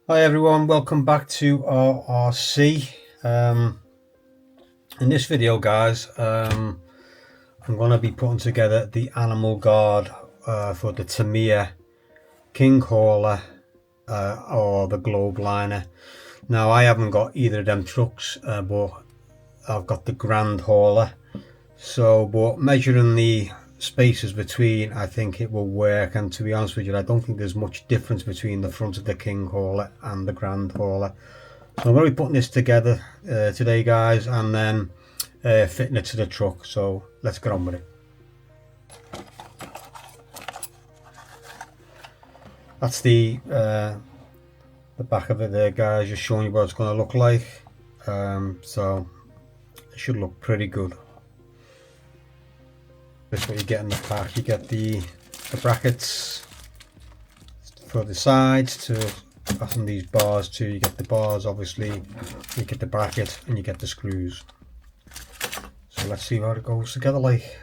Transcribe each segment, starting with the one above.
Hi everyone, welcome back to our RC. In this video guys, I'm going to be putting together the animal guard for the Tamiya King Hauler or the Globe Liner. Now I haven't got either of them trucks, but I've got the Grand Hauler. So, but measuring the spaces between, I think it will work. And to be honest with you, I don't think there's much difference between the front of the King Hauler and the Grand Hauler. So I'm going to be putting this together today guys, and then fitting it to the truck. So let's get on with it. That's the back of it there guys, just showing you what it's going to look like. So it should look pretty good. This is what you get in the pack. You get the brackets for the sides to fasten these bars to. You get the bars, obviously, you get the bracket, and you get the screws. So let's see how it goes together like.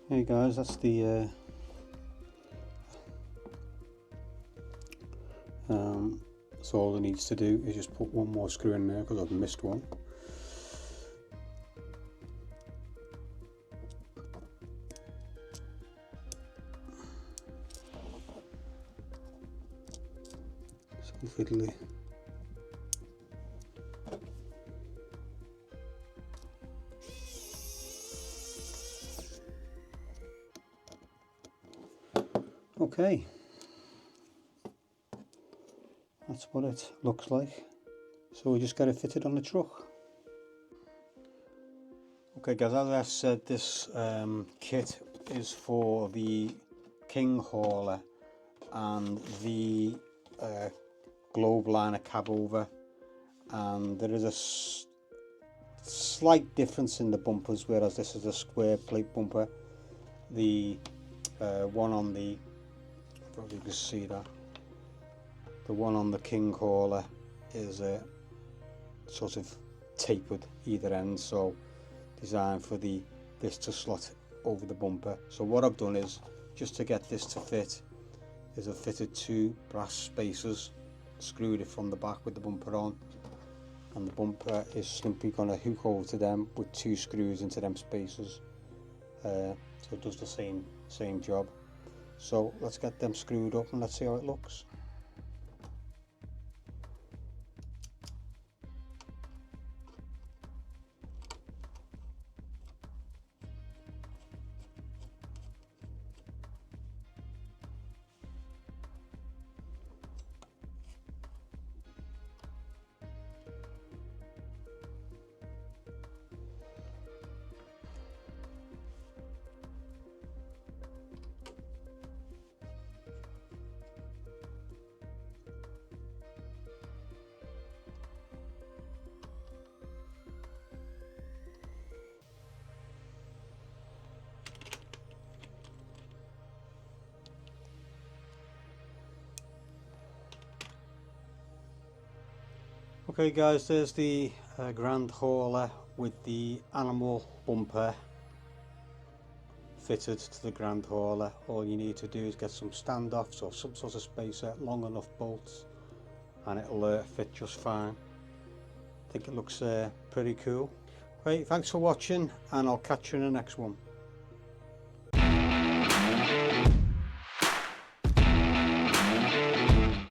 Hey guys, that's the so all it needs to do is just put one more screw in there because I've missed one. So fiddly. Okay, that's what it looks like. So we just got it fitted on the truck. Okay guys, as I said, this kit is for the king hauler and the globe liner cab over, and there is a slight difference in the bumpers, whereas this is a square plate bumper. The one on the, probably you can see that, the one on the king hauler is sort of tapered either end, so designed for this to slot over the bumper. So what I've done is, just to get this to fit, is I've fitted two brass spacers, screwed it from the back with the bumper on, and the bumper is simply going to hook over to them with two screws into them spacers. So it does the same job. So let's get them screwed up and let's see how it looks. Okay guys, there's the grand hauler with the animal bumper fitted to the grand hauler. All you need to do is get some standoffs or some sort of spacer, long enough bolts, and it'll fit just fine. I think it looks pretty cool. Okay, thanks for watching, and I'll catch you in the next one.